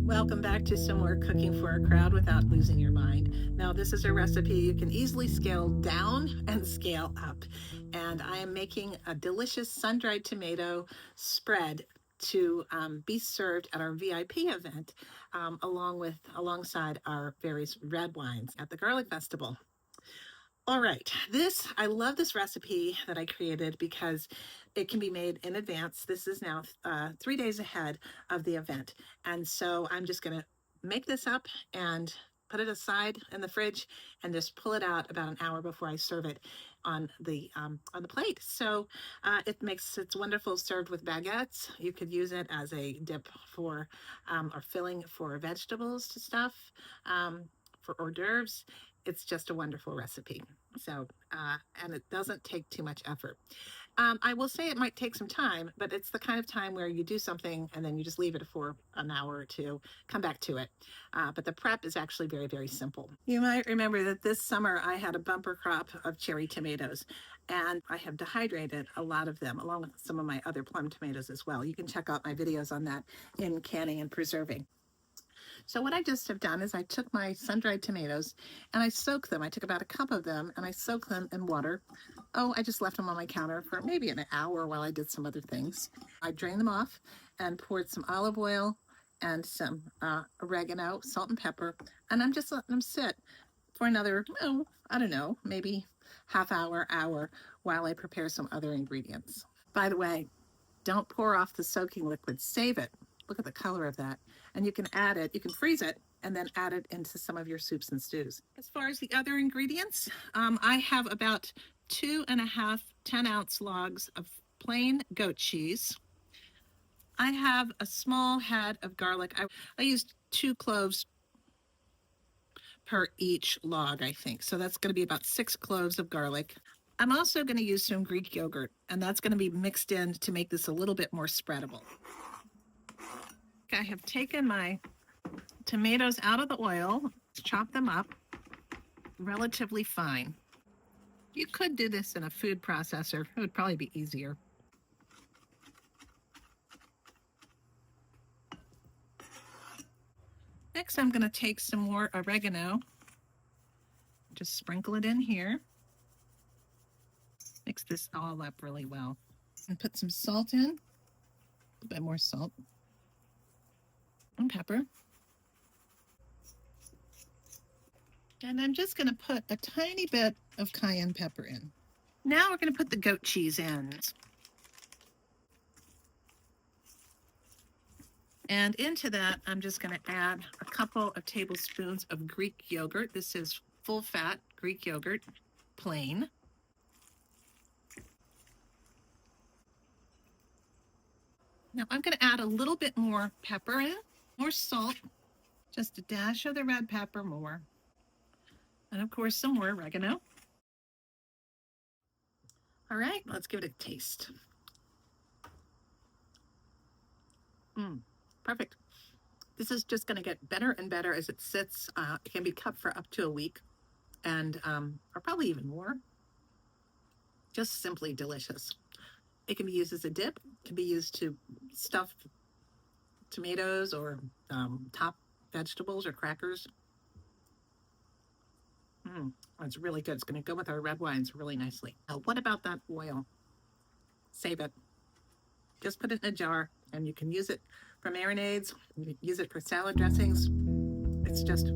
Welcome back to some more cooking for a crowd without losing your mind. Now, this is a recipe you can easily scale down and scale up. And I am making a delicious sun-dried tomato spread to be served at our VIP event alongside our various red wines at the Garlic Festival. All right, I love this recipe that I created because it can be made in advance. This is now 3 days ahead of the event. And so I'm just gonna make this up and put it aside in the fridge and just pull it out about an hour before I serve it on the plate. So it's wonderful served with baguettes. You could use it as a dip for or filling for vegetables to stuff, for hors d'oeuvres. It's just a wonderful recipe. So, and it doesn't take too much effort. I will say it might take some time, but it's the kind of time where you do something and then you just leave it for an hour or two, come back to it. But the prep is actually very, very simple. You might remember that this summer I had a bumper crop of cherry tomatoes, and I have dehydrated a lot of them along with some of my other plum tomatoes as well. You can check out my videos on that in canning and preserving. So what I just have done is I took my sun-dried tomatoes and I soaked them. I took about a cup of them and I soaked them in water. Oh, I just left them on my counter for maybe an hour while I did some other things. I drained them off and poured some olive oil and some oregano, salt and pepper, and I'm just letting them sit for another, I don't know, maybe half hour while I prepare some other ingredients. By the way, don't pour off the soaking liquid, save it. Look at the color of that. And you can add it, you can freeze it, and then add it into some of your soups and stews. As far as the other ingredients, I have about 2.5 10-ounce logs of plain goat cheese. I have a small head of garlic. I used 2 cloves per each log, I think. So that's going to be about 6 cloves of garlic. I'm also going to use some Greek yogurt, and that's going to be mixed in to make this a little bit more spreadable. I have taken my tomatoes out of the oil, chopped them up relatively fine. You could do this in a food processor. It would probably be easier. Next, I'm going to take some more oregano. Just sprinkle it in here. Mix this all up really well. And put some salt in, a little bit more salt. And pepper. And I'm just going to put a tiny bit of cayenne pepper in. Now we're going to put the goat cheese in. And into that, I'm just going to add a couple of tablespoons of Greek yogurt. This is full fat Greek yogurt, plain. Now I'm going to add a little bit more pepper in. More salt, just a dash of the red pepper more, and of course some more oregano. All right, let's give it a taste. Perfect. This is just going to get better and better as it sits. It can be kept for up to a week, and or probably even more. Just simply delicious. It can be used as a dip. It can be used to stuff tomatoes or top vegetables or crackers. It's really good. It's going to go with our red wines really nicely. Now, what about that oil? Save it. Just put it in a jar, and you can use it for marinades. You can use it for salad dressings. It's just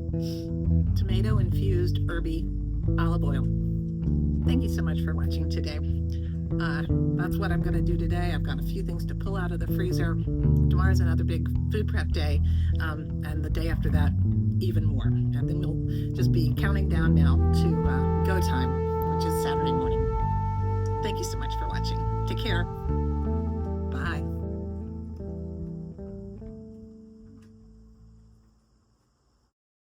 tomato infused herby olive oil. Thank you so much for watching today. That's what I'm going to do today. I've got a few things to pull out of the freezer. Tomorrow's another big food prep day, and the day after that, even more. And then we'll just be counting down now to go time, which is Saturday morning. Thank you so much for watching. Take care.